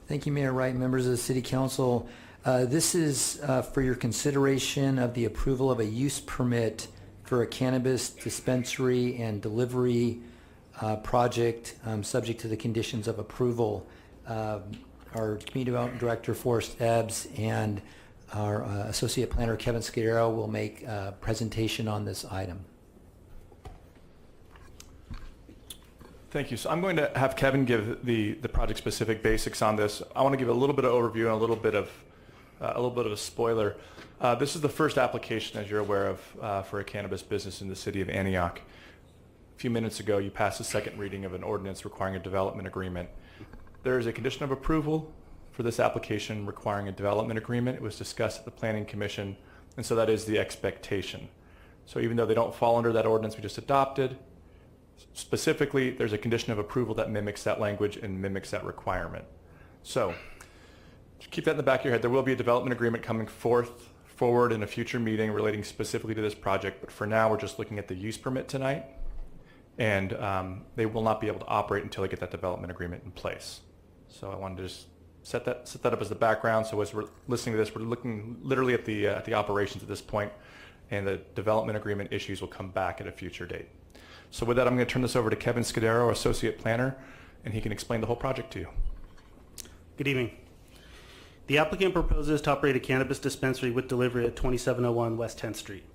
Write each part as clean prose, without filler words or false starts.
Thank you, Mayor Wright, members of the City Council. This is for your consideration of the approval of a use permit for a cannabis dispensary and delivery project, subject to the conditions of approval. Our Community Development Director, Forrest Ebbs, and our Associate Planner, Kevin Scudero, will make a presentation on this item. Thank you. So I'm going to have Kevin give the project-specific basics on this. I want to give a little bit of overview and a little bit of a spoiler. This is the first application, as you're aware of, for a cannabis business in the city of Antioch. A few minutes ago, you passed the second reading of an ordinance requiring a development agreement. There is a condition of approval for this application requiring a development agreement. It was discussed at the Planning Commission, and so that is the expectation. So even though they don't fall under that ordinance we just adopted, specifically, there's a condition of approval that mimics that language and mimics that requirement. So keep that in the back of your head. There will be a development agreement coming forward in a future meeting relating specifically to this project, but for now we're just looking at the use permit tonight, and they will not be able to operate until they get that development agreement in place. So I wanted to just set that up as the background. So as we're listening to this, we're looking literally at the operations at this point, and the development agreement issues will come back at a future date. So with that, I'm going to turn this over to Kevin Scudero, our Associate Planner, and he can explain the whole project to you. Good evening. The applicant proposes to operate a cannabis dispensary with delivery at 2701 West 10th Street.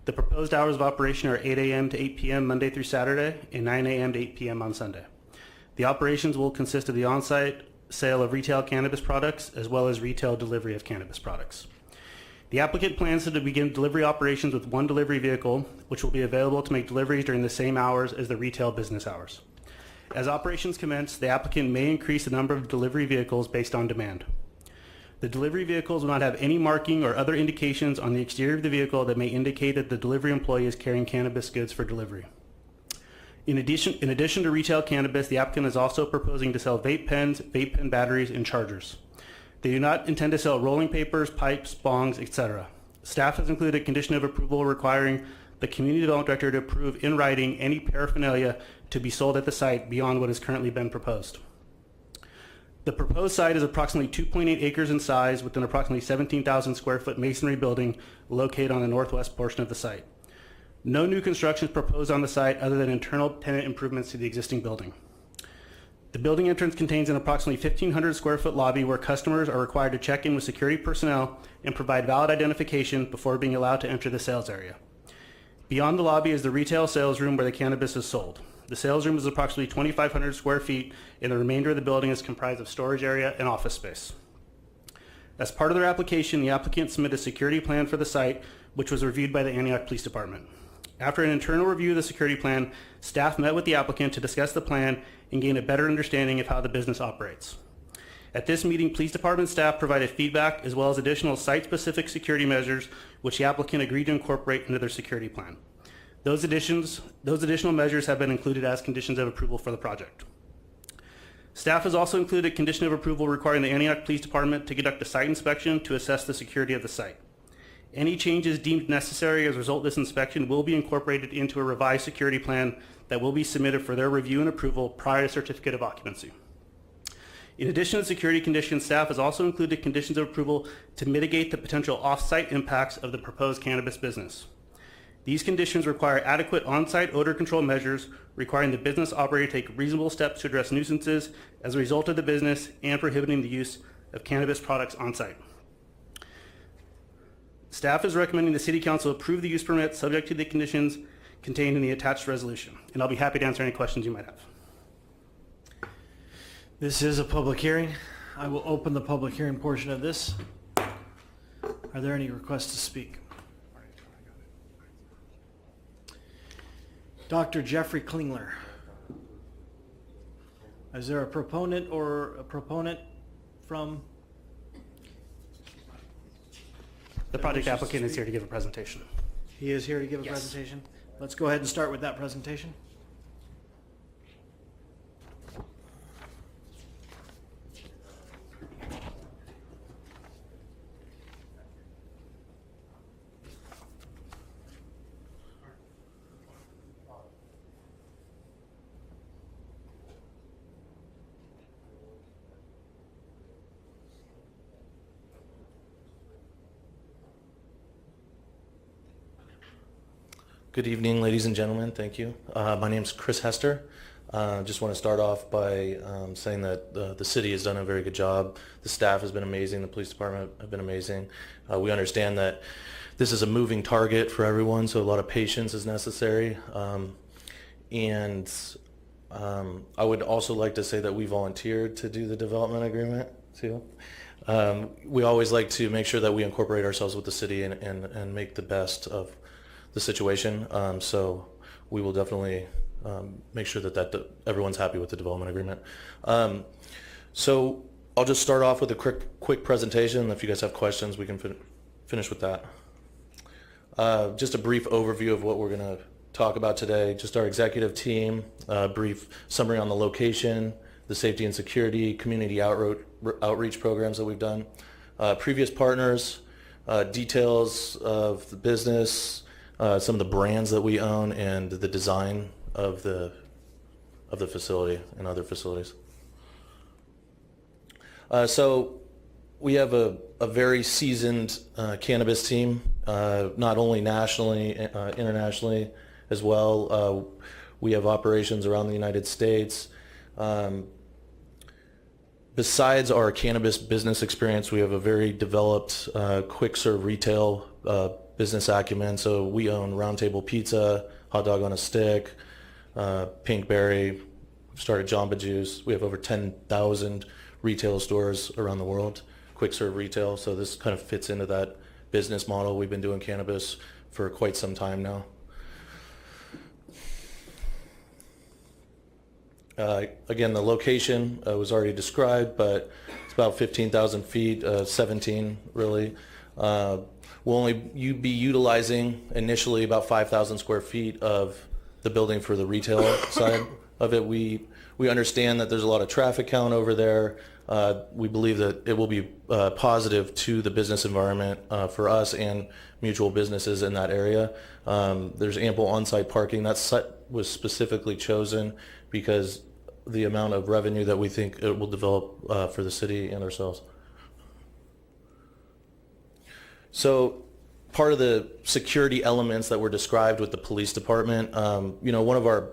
The proposed hours of operation are 8 a.m. to 8 p.m. Monday through Saturday and 9 a.m. to 8 p.m. on Sunday. The operations will consist of the on-site sale of retail cannabis products as well as retail delivery of cannabis products. The applicant plans to begin delivery operations with one delivery vehicle, which will be available to make deliveries during the same hours as the retail business hours. As operations commence, the applicant may increase the number of delivery vehicles based on demand. The delivery vehicles will not have any marking or other indications on the exterior of the vehicle that may indicate that the delivery employee is carrying cannabis goods for delivery. In addition to retail cannabis, the applicant is also proposing to sell vape pens, vape pen batteries, and chargers. They do not intend to sell rolling papers, pipes, bongs, etc. Staff has included a condition of approval requiring the Community Development Director to approve in writing any paraphernalia to be sold at the site beyond what has currently been proposed. The proposed site is approximately 2.8 acres in size with an approximately 17,000 square foot masonry building located on the northwest portion of the site. No new construction is proposed on the site other than internal tenant improvements to the existing building. The building entrance contains an approximately 1,500 square foot lobby where customers are required to check in with security personnel and provide valid identification before being allowed to enter the sales area. Beyond the lobby is the retail sales room where the cannabis is sold. The sales room is approximately 2,500 square feet, and the remainder of the building is comprised of storage area and office space. As part of their application, the applicant submitted a security plan for the site, which was reviewed by the Antioch Police Department. After an internal review of the security plan, staff met with the applicant to discuss the plan and gain a better understanding of how the business operates. At this meeting, Police Department staff provided feedback as well as additional site-specific security measures which the applicant agreed to incorporate into their security plan. Those additional measures have been included as conditions of approval for the project. Staff has also included a condition of approval requiring the Antioch Police Department to conduct a site inspection to assess the security of the site. Any changes deemed necessary as a result of this inspection will be incorporated into a revised security plan that will be submitted for their review and approval prior to certificate of occupancy. In addition to security conditions, staff has also included conditions of approval to mitigate the potential off-site impacts of the proposed cannabis business. These conditions require adequate on-site odor control measures, requiring the business operator to take reasonable steps to address nuisances as a result of the business and prohibiting the use of cannabis products on-site. Staff is recommending the City Council approve the use permit subject to the conditions contained in the attached resolution, and I'll be happy to answer any questions you might have. This is a public hearing. I will open the public hearing portion of this. Are there any requests to speak? Dr. Jeffrey Klingler. Is there a proponent or a proponent from? The project applicant is here to give a presentation. He is here to give a Yes. presentation. Let's go ahead and start with that presentation. Good evening, ladies and gentlemen. Thank you. My name is Chris Hester. Just want to start off by saying that the city has done a very good job. The staff has been amazing. The police department have been amazing. We understand that this is a moving target for everyone, so a lot of patience is necessary. And I would also like to say that we volunteered to do the development agreement too. We always like to make sure that we incorporate ourselves with the city and make the best of the situation. So we will definitely make sure that everyone's happy with the development agreement. So I'll just start off with a quick presentation. If you guys have questions, we can finish with that. Just a brief overview of what we're going to talk about today. Just our executive team, brief summary on the location, the safety and security, community outreach programs that we've done, previous partners, details of the business, some of the brands that we own, and the design of the facility and other facilities. So we have a very seasoned cannabis team, not only nationally, internationally as well. We have operations around the United States. Besides our cannabis business experience, we have a very developed quick serve retail business acumen. So we own Round Table Pizza, Hot Dog on a Stick, Pinkberry, started Jamba Juice. We have over 10,000 retail stores around the world, quick serve retail. So this kind of fits into that business model. We've been doing cannabis for quite some time now. Again, the location was already described, but it's about 15,000 feet, 17 really. We'll only be utilizing initially about 5,000 square feet of the building for the retail side of it. We understand that there's a lot of traffic count over there. We believe that it will be positive to the business environment for us and mutual businesses in that area. There's ample on-site parking. That site was specifically chosen because the amount of revenue that we think it will develop for the city and ourselves. So part of the security elements that were described with the police department, one of our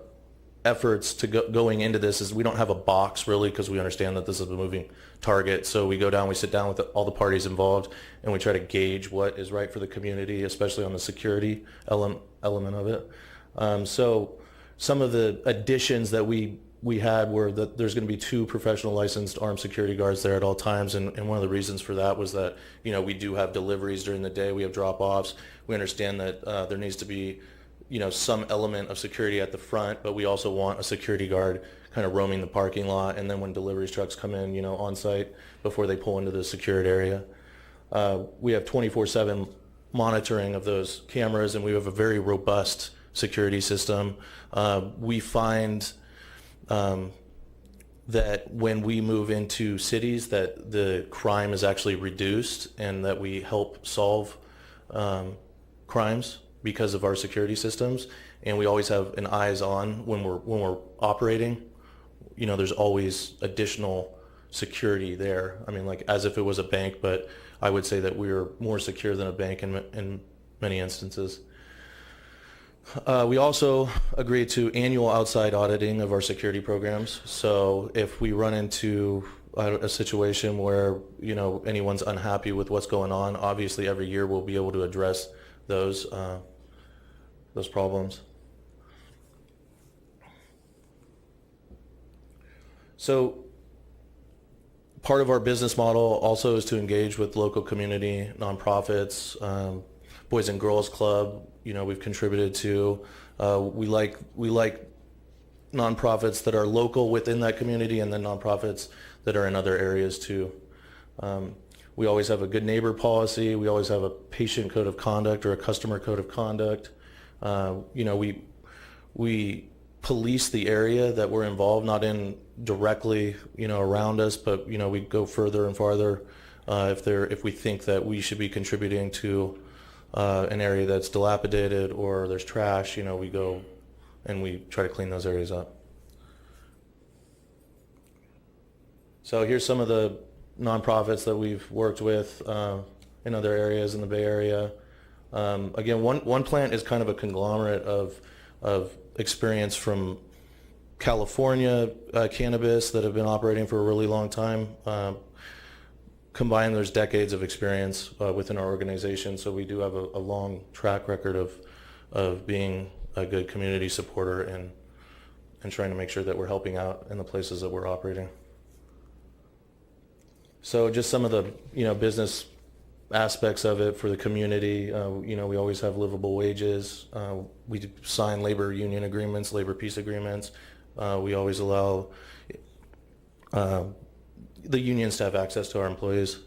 efforts to going into this is we don't have a box really, because we understand that this is a moving target. So we go down, we sit down with all the parties involved, and we try to gauge what is right for the community, especially on the security element of it. So some of the additions that we had were that there's going to be 2 professional licensed armed security guards there at all times, and one of the reasons for that was that we do have deliveries during the day, we have drop-offs. We understand that there needs to be some element of security at the front, but we also want a security guard kind of roaming the parking lot, and then when deliveries trucks come in on site before they pull into the secured area. We have 24/7 monitoring of those cameras, and we have a very robust security system. We find that when we move into cities that the crime is actually reduced, and that we help solve crimes because of our security systems, and we always have an eyes on when we're operating. There's always additional security there. I mean, like as if it was a bank, but I would say that we're more secure than a bank in many instances. We also agreed to annual outside auditing of our security programs. So if we run into a situation where anyone's unhappy with what's going on, obviously every year we'll be able to address those problems. So part of our business model also is to engage with local community, nonprofits, Boys and Girls Club. We've contributed to. We like nonprofits that are local within that community, and then nonprofits that are in other areas too. We always have a good neighbor policy. We always have a patient code of conduct or a customer code of conduct. We police the area that we're involved, not in directly, around us, but we go further and farther if we think that we should be contributing to an area that's dilapidated or there's trash. We go and we try to clean those areas up. So here's some of the nonprofits that we've worked with in other areas in the Bay Area. Again, one plant is kind of a conglomerate of experience from California cannabis that have been operating for a really long time. Combined, there's decades of experience within our organization, so we do have a long track record of being a good community supporter and trying to make sure that we're helping out in the places that we're operating. So just some of the business aspects of it for the community. We always have livable wages. We sign labor union agreements, labor peace agreements. We always allow the unions to have access to our employees.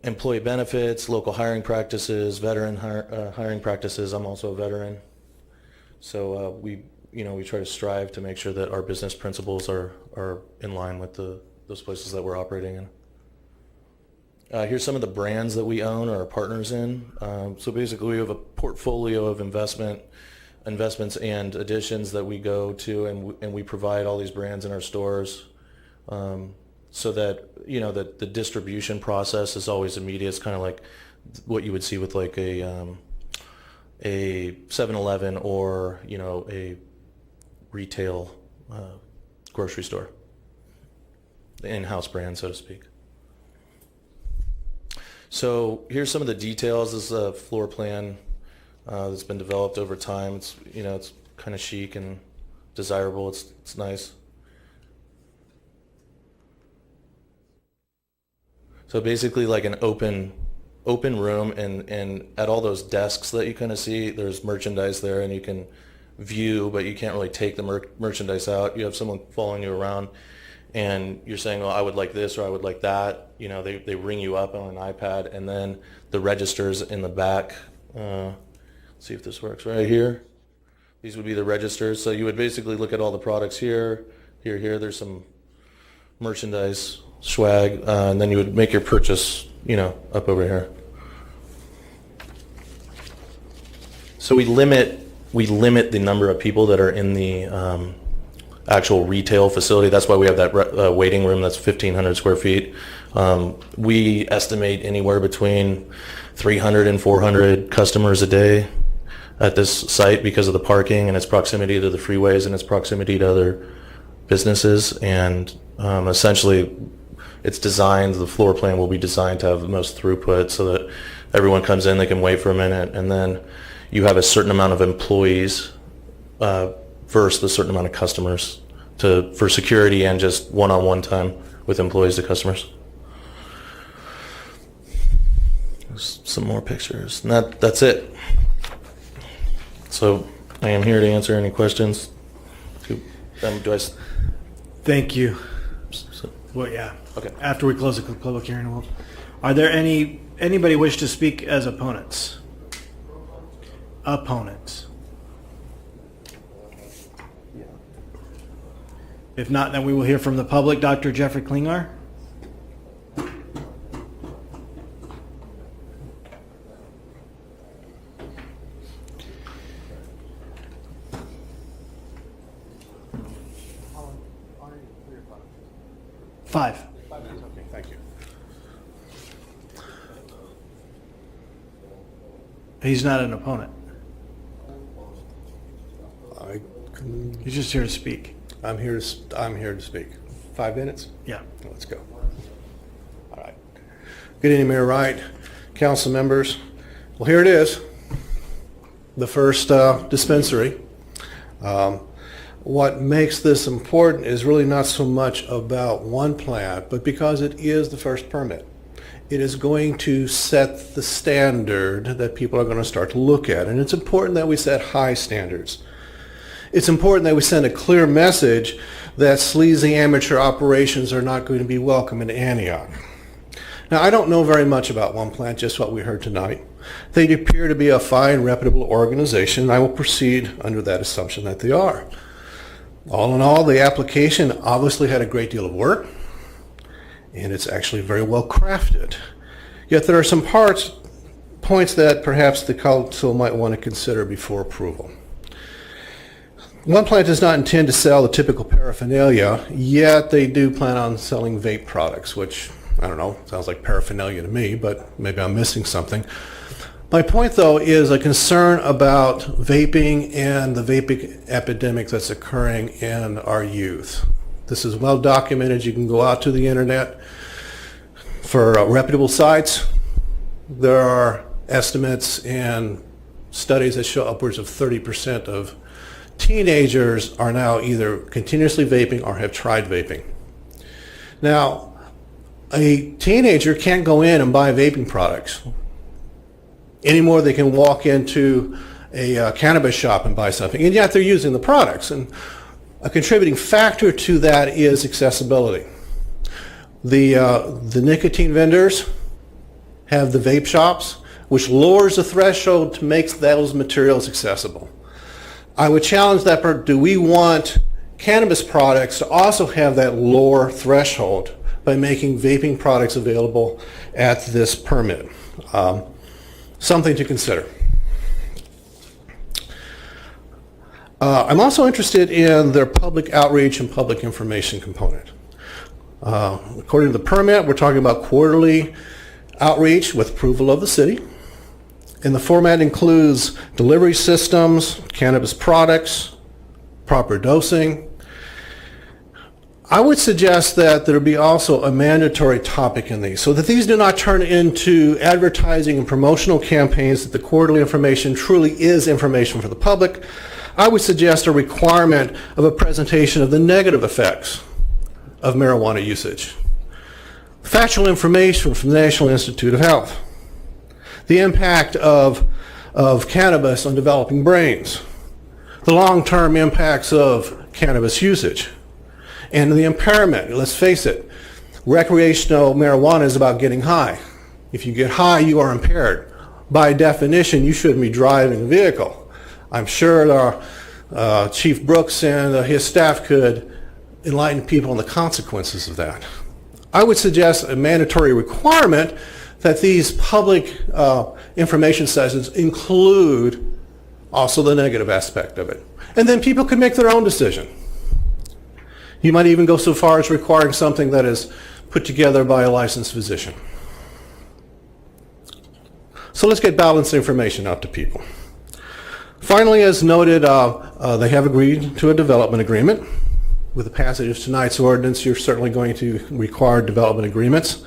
Employee benefits, local hiring practices, veteran hiring practices. I'm also a veteran. So we try to strive to make sure that our business principles are in line with those places that we're operating in. Here's some of the brands that we own or are partners in. So basically we have a portfolio of investments and additions that we go to, and we provide all these brands in our stores, so that that the distribution process is always immediate. It's kind of like what you would see with like a 7-Eleven or a retail grocery store, the in-house brand, so to speak. So here's some of the details. This is a floor plan that's been developed over time. It's it's kind of chic and desirable. It's nice. So basically like an open room, and at all those desks that you kind of see, there's merchandise there, and you can view, but you can't really take the merchandise out. You have someone following you around, and you're saying, "Oh, I would like this," or "I would like that." They ring you up on an iPad, and then the registers in the back. Let's see if this works right here. These would be the registers. So you would basically look at all the products here. There's some merchandise, swag, and then you would make your purchase, up over here. So we limit the number of people that are in the actual retail facility. That's why we have that waiting room that's 1,500 square feet. We estimate anywhere between 300 and 400 customers a day at this site because of the parking and its proximity to the freeways and its proximity to other businesses. And essentially, the floor plan will be designed to have the most throughput so that everyone comes in, they can wait for a minute, and then you have a certain amount of employees versus a certain amount of customers for security and just one-on-one time with employees to customers. There's some more pictures. And that's it. So I am here to answer any questions. Thank you. So, Well, yeah. okay. After we close the public hearing, are there anybody wish to speak as opponents? Opponents. If not, then we will hear from the public. Dr. Jeffrey Klingar. Five. 5 minutes, okay, thank you. He's not an opponent. I'm He's just here to speak. here to speak. 5 minutes? Yeah. Let's go. All right. Good evening, Mayor Wright, council members. Well, here it is, the first dispensary. What makes this important is really not so much about one plant, but because it is the first permit. It is going to set the standard that people are going to start to look at, and it's important that we set high standards. It's important that we send a clear message that sleazy amateur operations are not going to be welcome in Antioch. Now, I don't know very much about One Plant, just what we heard tonight. They appear to be a fine, reputable organization, and I will proceed under that assumption that they are. All in all, the application obviously had a great deal of work, and it's actually very well crafted. Yet there are some points that perhaps the council might want to consider before approval. One Plant does not intend to sell the typical paraphernalia, yet they do plan on selling vape products, which, I don't know, sounds like paraphernalia to me, but maybe I'm missing something. My point, though, is a concern about vaping and the vaping epidemic that's occurring in our youth. This is well documented. You can go out to the internet for reputable sites. There are estimates and studies that show upwards of 30% of teenagers are now either continuously vaping or have tried vaping. Now, a teenager can't go in and buy vaping products anymore. They can walk into a cannabis shop and buy something, and yet they're using the products. And a contributing factor to that is accessibility. The nicotine vendors have the vape shops, which lowers the threshold to make those materials accessible. I would challenge that. Do we want cannabis products to also have that lower threshold by making vaping products available at this permit? Something to consider. I'm also interested in their public outreach and public information component. According to the permit, we're talking about quarterly outreach with approval of the city. And the format includes delivery systems, cannabis products, proper dosing. I would suggest that there be also a mandatory topic in these so that these do not turn into advertising and promotional campaigns, that the quarterly information truly is information for the public. I would suggest a requirement of a presentation of the negative effects of marijuana usage. Factual information from the National Institute of Health. The impact of cannabis on developing brains. The long-term impacts of cannabis usage. And the impairment. Let's face it, recreational marijuana is about getting high. If you get high, you are impaired. By definition, you shouldn't be driving a vehicle. I'm sure Chief Brooks and his staff could enlighten people on the consequences of that. I would suggest a mandatory requirement that these public information sessions include also the negative aspect of it. And then people can make their own decision. You might even go so far as requiring something that is put together by a licensed physician. So let's get balanced information out to people. Finally, as noted, they have agreed to a development agreement. With the passage of tonight's ordinance, you're certainly going to require development agreements.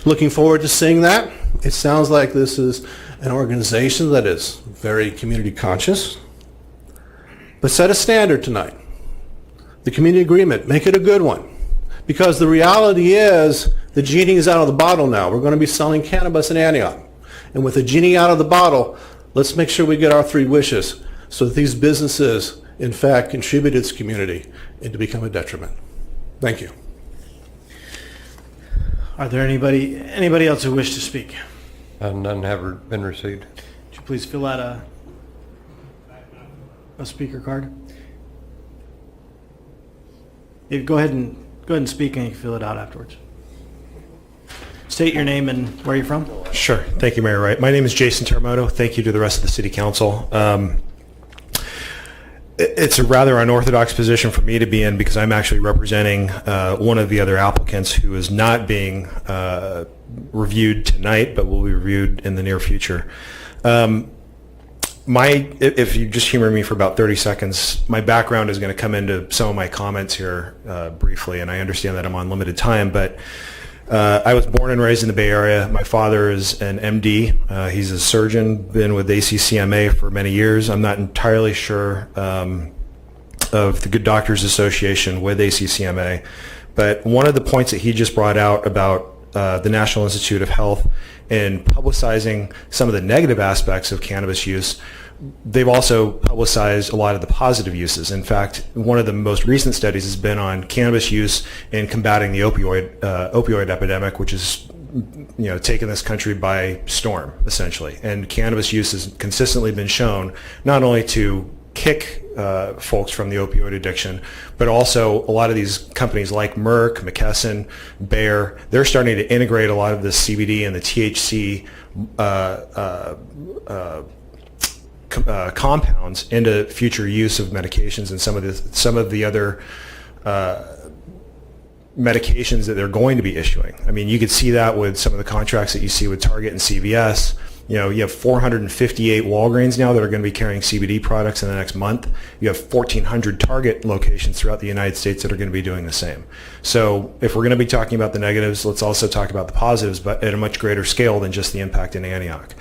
Looking forward to seeing that. It sounds like this is an organization that is very community conscious. But set a standard tonight. The community agreement, make it a good one. Because the reality is the genie is out of the bottle now. We're going to be selling cannabis in Antioch. And with the genie out of the bottle, let's make sure we get our three wishes so that these businesses, in fact, contribute to this community and to become a detriment. Thank you. Are there anybody else who wish to speak? None have been received. Would you please fill out a speaker card? Yeah, go ahead and speak, and you can fill it out afterwards. State your name and where you're from. Sure. Thank you, Mayor Wright. My name is Jason Termoto. Thank you to the rest of the City Council. It's a rather unorthodox position for me to be in because I'm actually representing one of the other applicants who is not being reviewed tonight, but will be reviewed in the near future. If you just humor me for about 30 seconds, my background is going to come into some of my comments here briefly, and I understand that I'm on limited time, but I was born and raised in the Bay Area. My father is an MD. He's a surgeon, been with ACCMA for many years. I'm not entirely sure of the Good Doctors Association with ACCMA, but one of the points that he just brought out about the National Institute of Health in publicizing some of the negative aspects of cannabis use, they've also publicized a lot of the positive uses. In fact, one of the most recent studies has been on cannabis use in combating the opioid epidemic, which is taken this country by storm, essentially. And cannabis use has consistently been shown not only to kick folks from the opioid addiction, but also a lot of these companies like Merck, McKesson, Bayer, they're starting to integrate a lot of the CBD and the THC compounds into future use of medications and some of the other medications that they're going to be issuing. I mean, you could see that with some of the contracts that you see with Target and CVS. You have 458 Walgreens now that are going to be carrying CBD products in the next month. You have 1,400 Target locations throughout the United States that are going to be doing the same. So if we're going to be talking about the negatives, let's also talk about the positives, but at a much greater scale than just the impact in Antioch.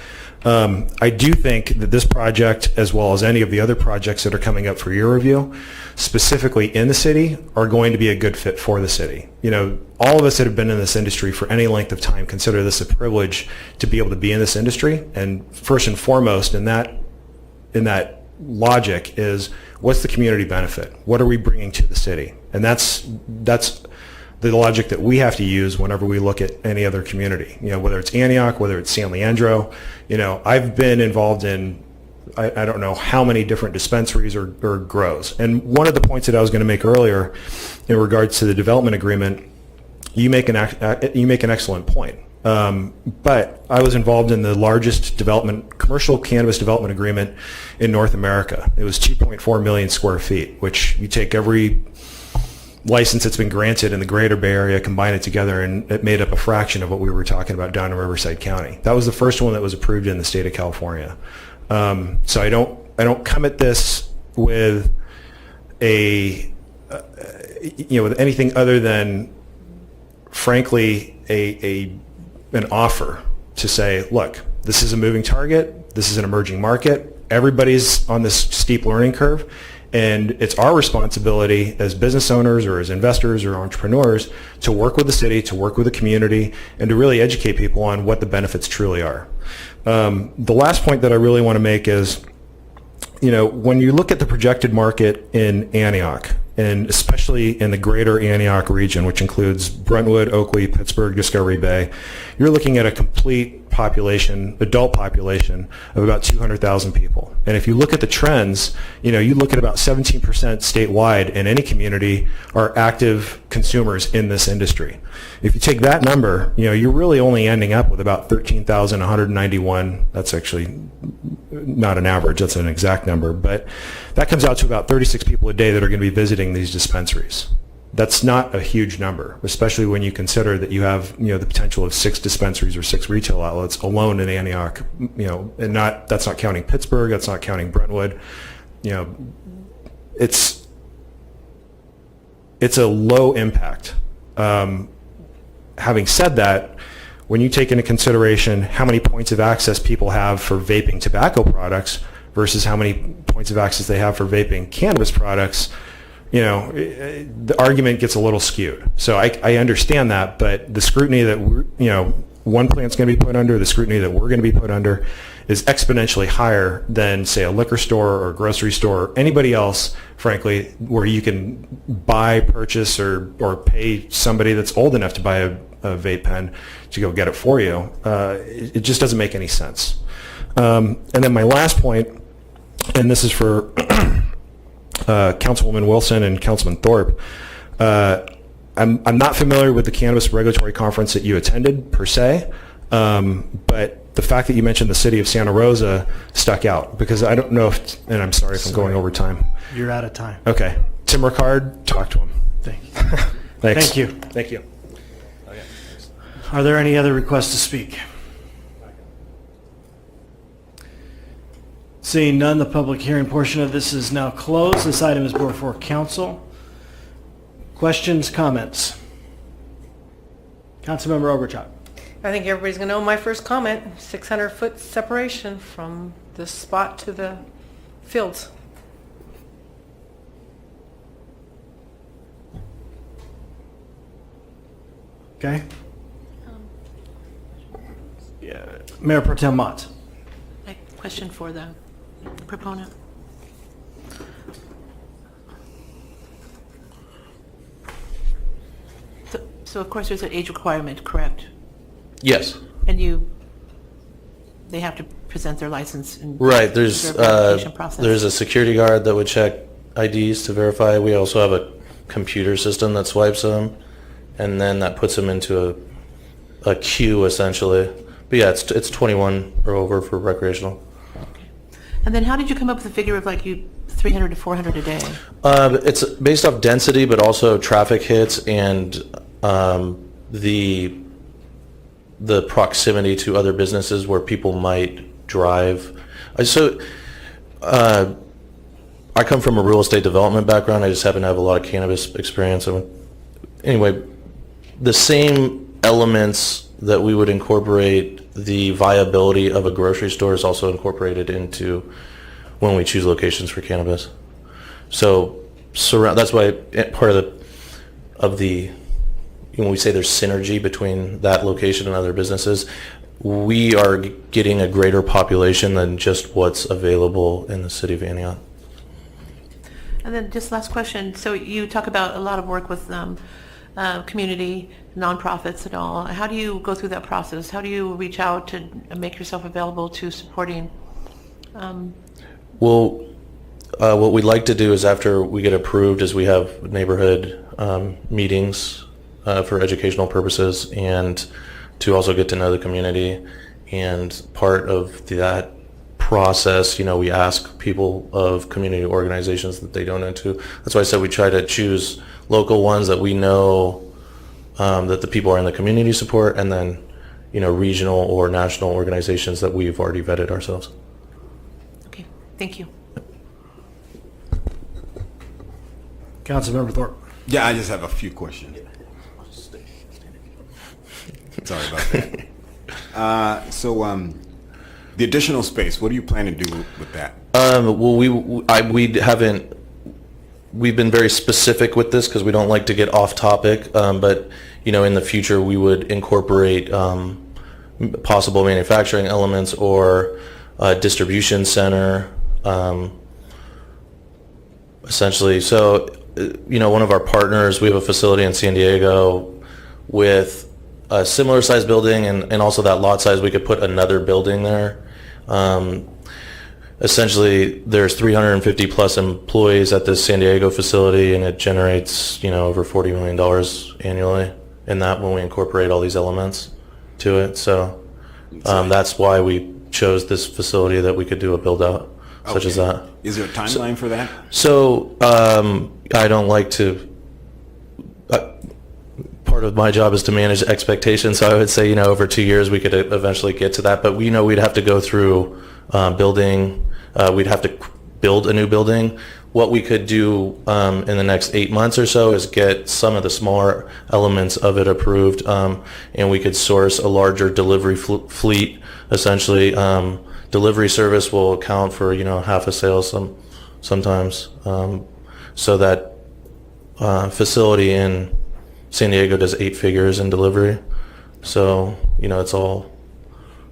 I do think that this project, as well as any of the other projects that are coming up for your review, specifically in the city, are going to be a good fit for the city. All of us that have been in this industry for any length of time consider this a privilege to be able to be in this industry. And first and foremost, in that logic is, what's the community benefit? What are we bringing to the city? And that's the logic that we have to use whenever we look at any other community. Whether it's Antioch, whether it's San Leandro. I've been involved in I don't know how many different dispensaries or grows. And one of the points that I was going to make earlier in regards to the development agreement, you make an excellent point. But I was involved in the largest commercial cannabis development agreement in North America. It was 2.4 million square feet, which you take every license that's been granted in the greater Bay Area, combine it together, and it made up a fraction of what we were talking about down in Riverside County. That was the first one that was approved in the state of California. So I don't come at this with with anything other than, frankly, an offer to say, look, this is a moving target, this is an emerging market, everybody's on this steep learning curve, and it's our responsibility as business owners or as investors or entrepreneurs to work with the city, to work with the community, and to really educate people on what the benefits truly are. The last point that I really want to make is, when you look at the projected market in Antioch, and especially in the greater Antioch region, which includes Brentwood, Oakley, Pittsburgh, Discovery Bay, you're looking at a complete adult population of about 200,000 people. And if you look at the trends, you look at about 17% statewide in any community are active consumers in this industry. If you take that number, you're really only ending up with about 13,191. That's actually not an average, that's an exact number, but that comes out to about 36 people a day that are going to be visiting these dispensaries. That's not a huge number, especially when you consider that you have, the potential of 6 dispensaries or 6 retail outlets alone in Antioch, and that's not counting Pittsburgh, that's not counting Brentwood. It's a low impact. Having said that, when you take into consideration how many points of access people have for vaping tobacco products versus how many points of access they have for vaping cannabis products, the argument gets a little skewed. So I understand that, but the scrutiny that one plant's going to be put under, the scrutiny that we're going to be put under, is exponentially higher than, say, a liquor store or a grocery store or anybody else, frankly, where you can buy, purchase, or pay somebody that's old enough to buy a vape pen to go get it for you. It just doesn't make any sense. And then my last point, and this is for Councilwoman Wilson and Councilman Thorpe. I'm not familiar with the cannabis regulatory conference that you attended per se, but the fact that you mentioned the city of Santa Rosa stuck out, because I don't know if, and I'm sorry if I'm going over time. You're out of time. Okay. Tim Ricard, talk to him. Thank you. Thanks. Thank you. Thank you. Are there any other requests to speak? Seeing none, the public hearing portion of this is now closed. This item is before council. Questions, comments? Councilmember Ogorchock. I think everybody's going to know my first comment, 600-foot separation from this spot to the fields. Okay. Yeah. Mayor Pro Tem Mott. A question for the proponent. So of course there's an age requirement, correct? Yes. And they have to present their license and Right. There's their verification process. there's a security guard that would check IDs to verify. We also have a computer system that swipes them, and then that puts them into a queue essentially. But yeah, it's 21 or over for recreational. And then how did you come up with the figure of 300 to 400 a day? It's based off density, but also traffic hits and the the proximity to other businesses where people might drive. I come from a real estate development background. I just happen to have a lot of cannabis experience. Anyway, the same elements that we would incorporate the viability of a grocery store is also incorporated into when we choose locations for cannabis. So that's why part of the when we say there's synergy between that location and other businesses, we are getting a greater population than just what's available in the city of Antioch. And then just last question. So you talk about a lot of work with community, nonprofits and all. How do you go through that process? How do you reach out to make yourself available to supporting? Well, what we'd like to do is after we get approved is we have neighborhood meetings for educational purposes and to also get to know the community. And part of that process, we ask people of community organizations that they donate to. That's why I said we try to choose local ones that we know that the people are in the community support, and then regional or national organizations that we've already vetted ourselves. Okay, thank you. Councilmember Thorpe. Yeah, I just have a few questions. Sorry about that. So the additional space, what do you plan to do with that? Well, we've been very specific with this because we don't like to get off topic, but in the future we would incorporate possible manufacturing elements or a distribution center, essentially. So, one of our partners, we have a facility in San Diego with a similar size building and also that lot size, we could put another building there. Essentially, there's 350 plus employees at this San Diego facility, and it generates, over $40 million annually in that when we incorporate all these elements to it. So that's why we chose this facility, that we could do a build out such as that. Is there a timeline for that? So I don't like to. Part of my job is to manage expectations, so I would say over 2 years we could eventually get to that. But we know we'd have to go through building. We'd have to build a new building. What we could do in the next 8 months or so is get some of the smaller elements of it approved, and we could source a larger delivery fleet. Essentially, delivery service will account for half a sale sometimes. So that facility in San Diego does 8 figures in delivery. So it's all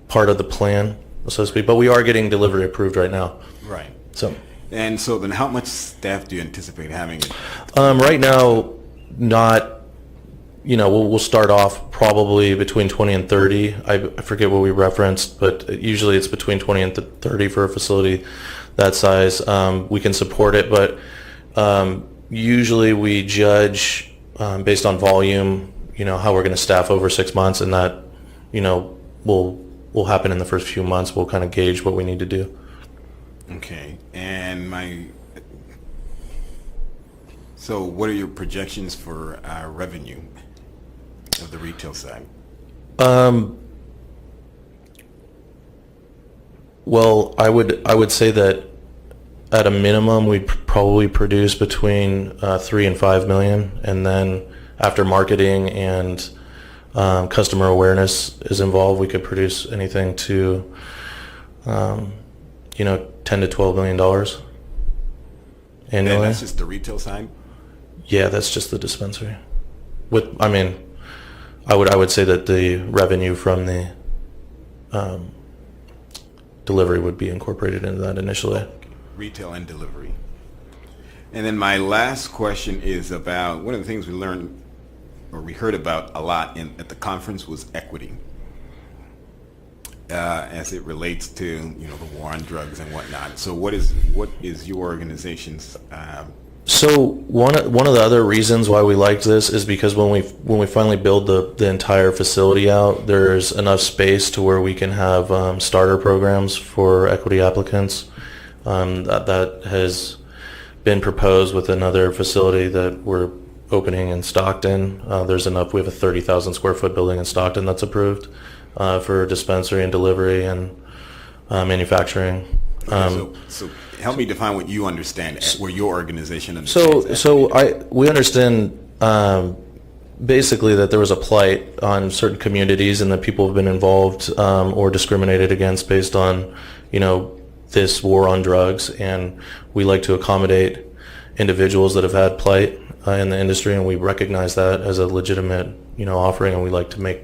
part of the plan, so to speak. But we are getting delivery approved right now. Right. So. And so then how much staff do you anticipate having? Right now, not, we'll start off probably between 20 and 30. I forget what we referenced, but usually it's between 20 and 30 for a facility that size. We can support it, but usually we judge based on volume, how we're going to staff over 6 months, and that, will happen in the first few months. We'll kind of gauge what we need to do. Okay, and so what are your projections for revenue of the retail side? Well, I would say that at a minimum we'd probably produce between 3 and 5 million, and then after marketing and customer awareness is involved, we could produce anything to 10 to 12 million dollars annually. And that's just the retail side? Yeah, that's just the dispensary. I would say that the revenue from the delivery would be incorporated into that initially. Retail and delivery. And then my last question is about one of the things we learned or we heard about a lot at the conference was equity. As it relates to the war on drugs and whatnot. So what is your organization's? So one of the other reasons why we liked this is because when we finally build the entire facility out, there's enough space to where we can have starter programs for equity applicants. That has been proposed with another facility that we're opening in Stockton. There's enough. We have a 30,000 square foot building in Stockton that's approved for dispensary and delivery and manufacturing. So help me define what you understand, where your organization understands. We understand basically that there was a plight on certain communities and that people have been involved or discriminated against based on, this war on drugs, and we like to accommodate individuals that have had plight in the industry, and we recognize that as a legitimate, offering, and we like to make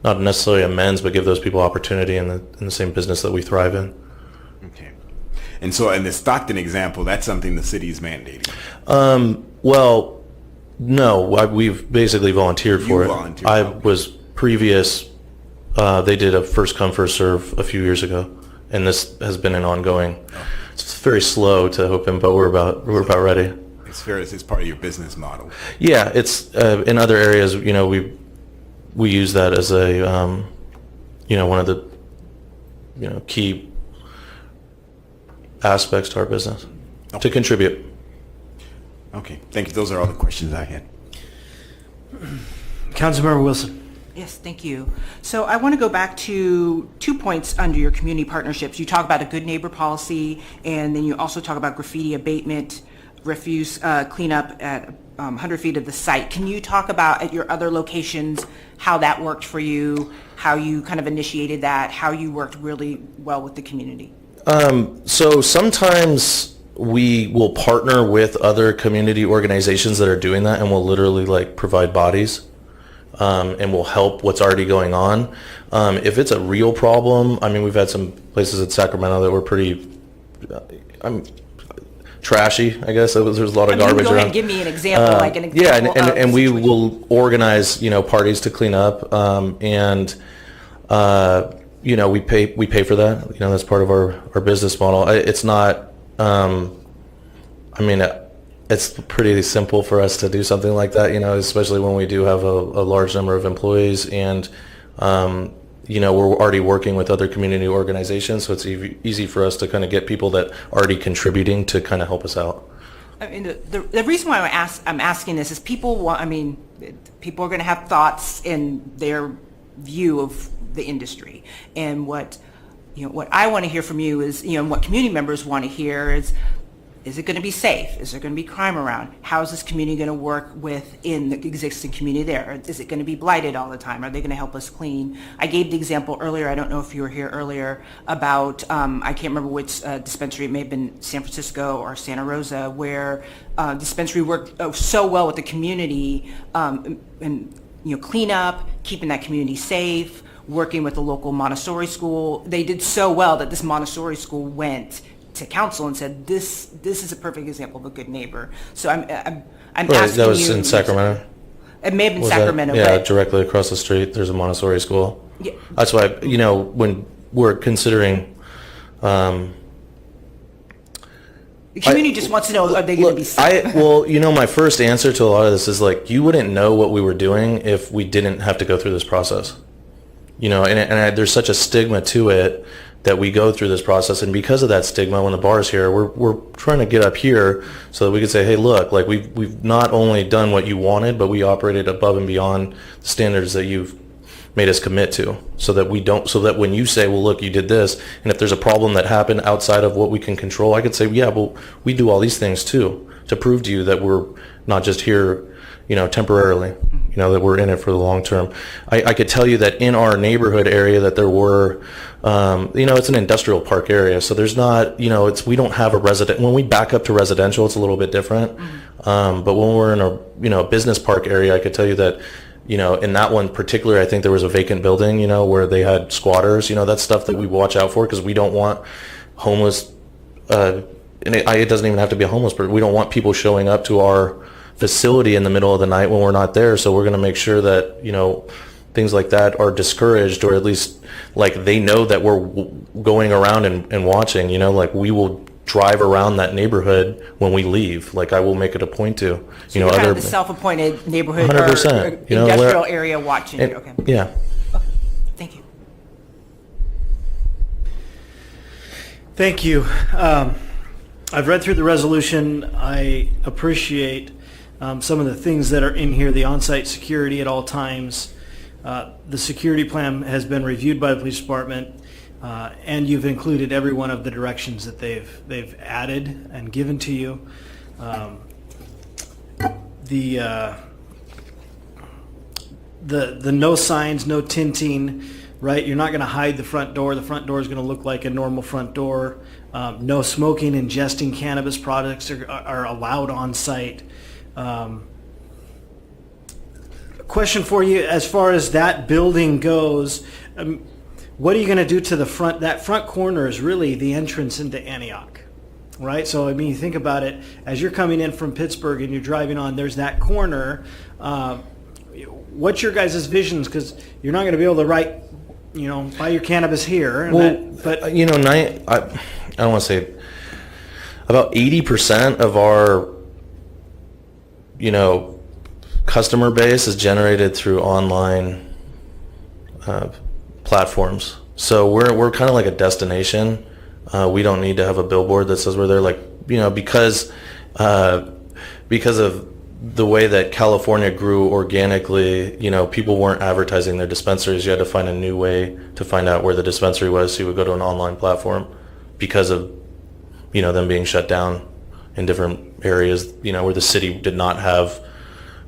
not necessarily amends, but give those people opportunity in the same business that we thrive in. Okay. And so in the Stockton example, that's something the city is mandating. Well, no, we've basically volunteered for it. Volunteered, I okay. was previous. They did a first come first serve a few years ago, and this has been an ongoing. It's very slow to open, but we're about ready. It's fair. It's part of your business model. Yeah, it's in other areas. We use that as a one of the key aspects to our business to contribute. Okay, thank you. Those are all the questions I had. Councilmember Wilson. Yes, thank you. So I want to go back to 2 points under your community partnerships. You talk about a good neighbor policy, and then you also talk about graffiti abatement, refuse cleanup at 100 feet of the site. Can you talk about at your other locations how that worked for you, how you kind of initiated that, how you worked really well with the community? So sometimes we will partner with other community organizations that are doing that, and we'll literally provide bodies. And will help what's already going on. If it's a real problem, we've had some places in Sacramento that were pretty trashy, I guess. There's a lot of garbage go around. ahead and give me an example, like an example. Yeah, of and we situation. will organize, parties to clean up, and we pay for that. That's part of our business model. It's not. It's pretty simple for us to do something like that, especially when we do have a large number of employees, and we're already working with other community organizations, so it's easy for us to kind of get people that are already contributing to kind of help us out. The reason why I'm asking this is people are going to have thoughts in their view of the industry, and what I want to hear from you is, and what community members want to hear is it going to be safe? Is there going to be crime around? How is this community going to work within the existing community there? Is it going to be blighted all the time? Are they going to help us clean? I gave the example earlier, I don't know if you were here earlier, about, I can't remember which dispensary, it may have been San Francisco or Santa Rosa, where dispensary worked so well with the community and clean up, keeping that community safe, working with the local Montessori school. They did so well that this Montessori school went to council and said, this is a perfect example of a good neighbor. So I'm asking you. That was in Sacramento. It may have been Was Sacramento. that? Yeah, but directly across the street, there's a Montessori school. Yeah. That's why, when we're considering. The community just wants to know, are they going to be safe? My first answer to a lot of this is you wouldn't know what we were doing if we didn't have to go through this process. There's such a stigma to it that we go through this process, and because of that stigma, when the bar's here, we're trying to get up here so that we can say, hey, look, we've not only done what you wanted, but we operated above and beyond the standards that you've made us commit to, so that when you say, well, look, you did this, and if there's a problem that happened outside of what we can control, I could say, yeah, well, we do all these things too, to prove to you that we're not just here, temporarily, that we're in it for the long term. I could tell you that in our neighborhood area that there were, it's an industrial park area, so there's not, we don't have a resident. When we back up to residential, it's a little bit different. But when we're in a business park area, I could tell you that, in that one particularly, I think there was a vacant building, where they had squatters. That's stuff that we watch out for, because we don't want homeless, and it doesn't even have to be a homeless person. We don't want people showing up to our facility in the middle of the night when we're not there. So we're going to make sure that, things like that are discouraged, or at least they know that we're going around and watching, we will drive around that neighborhood when we leave. I will make it a point to, So you're kind of the self-appointed neighborhood 100%, or industrial area watching. Okay. Yeah. Okay. Thank you. Thank you. I've read through the resolution. I appreciate some of the things that are in here, the on-site security at all times. The security plan has been reviewed by the police department, and you've included every one of the directions that they've added and given to you. The no signs, no tinting, right? You're not going to hide the front door. The front door is going to look like a normal front door. No smoking, ingesting cannabis products are allowed on site. Question for you, as far as that building goes, what are you going to do to the front? That front corner is really the entrance into Antioch, right? So, I mean, you think about it, as you're coming in from Pittsburgh and you're driving on, there's that corner. What's your guys' visions? Because you're not going to be able to buy your cannabis here. And Well, but I don't want to say, about 80% of our, customer base is generated through online platforms. So we're kind of like a destination. We don't need to have a billboard that says we're there, because of the way that California grew organically, people weren't advertising their dispensaries. You had to find a new way to find out where the dispensary was. So you would go to an online platform because of, them being shut down in different areas, where the city did not have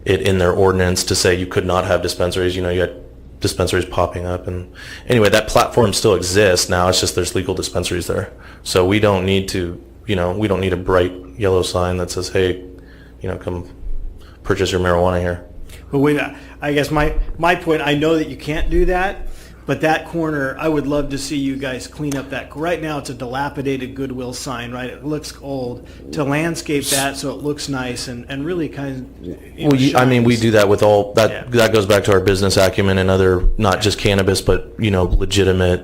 it in their ordinance to say you could not have dispensaries. You had dispensaries popping up. And anyway, that platform still exists now. It's just there's legal dispensaries there. So we don't need to, we don't need a bright yellow sign that says, hey, come purchase your marijuana here. But wait, I guess my point, I know that you can't do that, but that corner, I would love to see you guys clean up that. Right now, it's a dilapidated Goodwill sign, right? It looks old. To landscape that so it looks nice and really kind of, we do that with all that. Yeah. That goes back to our business acumen and other, not just cannabis, but legitimate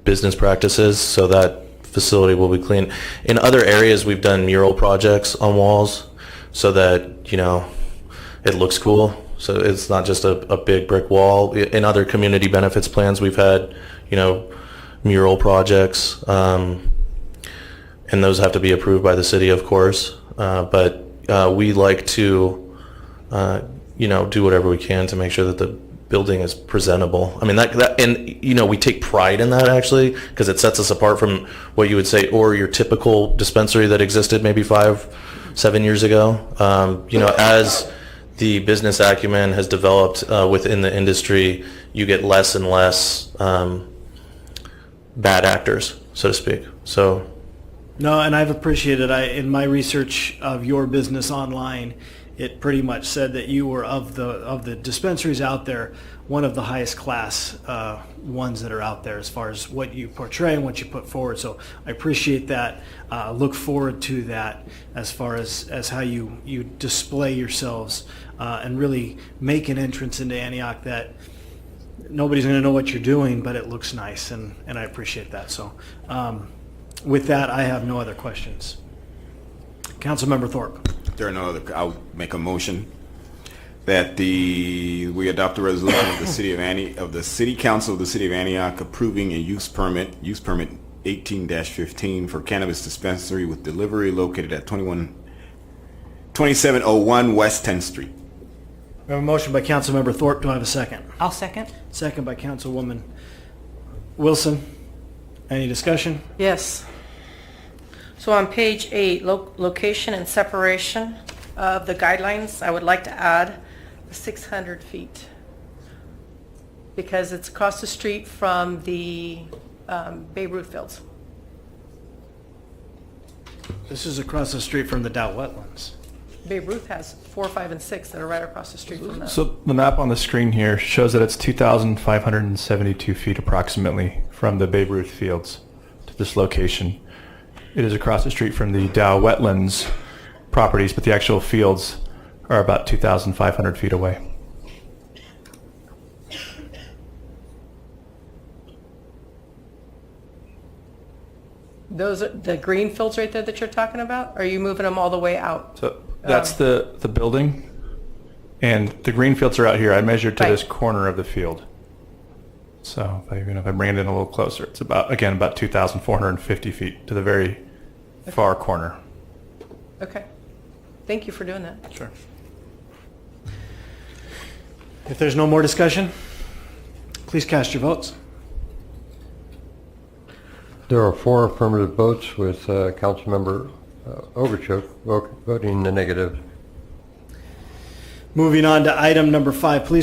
business practices. So that facility will be clean. In other areas, we've done mural projects on walls so that it looks cool. So it's not just a big brick wall. In other community benefits plans, we've had, mural projects, and those have to be approved by the city, of course. But we like to, do whatever we can to make sure that the building is presentable. I mean, we take pride in that actually, because it sets us apart from what you would say, or your typical dispensary that existed maybe 5-7 years ago. As the business acumen has developed within the industry, you get less and less bad actors, so to speak. So, no, and I've appreciated. In my research of your business online, it pretty much said that you were of the dispensaries out there, one of the highest class ones that are out there as far as what you portray and what you put forward. So I appreciate that. Look forward to that as far as how you display yourselves and really make an entrance into Antioch that nobody's going to know what you're doing, but it looks nice, and I appreciate that. So with that, I have no other questions. Councilmember Thorpe. There are no other. I'll make a motion that we adopt a resolution of the City Council of the City of Antioch approving a use permit 18-15 for cannabis dispensary with delivery located at 2701 West 10th Street. We have a motion by Councilmember Thorpe. Do I have a second? I'll second. Second by Councilwoman Wilson. Any discussion? Yes. So on page 8, location and separation of the guidelines, I would like to add 600 feet because it's across the street from the Babe Ruth fields. This is across the street from the Dow wetlands. Babe Ruth has 4, 5, and 6 that are right across the street from that. So the map on the screen here shows that it's 2,572 feet approximately from the Babe Ruth fields to this location. It is across the street from the Dow wetlands properties, but the actual fields are about 2,500 feet away. Those are the green fields right there that you're talking about? Are you moving them all the way out? So that's the building, and the green fields are out here. I measured to this corner of the field. So if I bring it in a little closer, it's about 2,450 feet to the very far corner. Okay. Thank you for doing that. Sure. If there's no more discussion, please cast your votes. There are 4 affirmative votes with Councilmember Ogorchock voting in the negative. Moving on to item number 5, please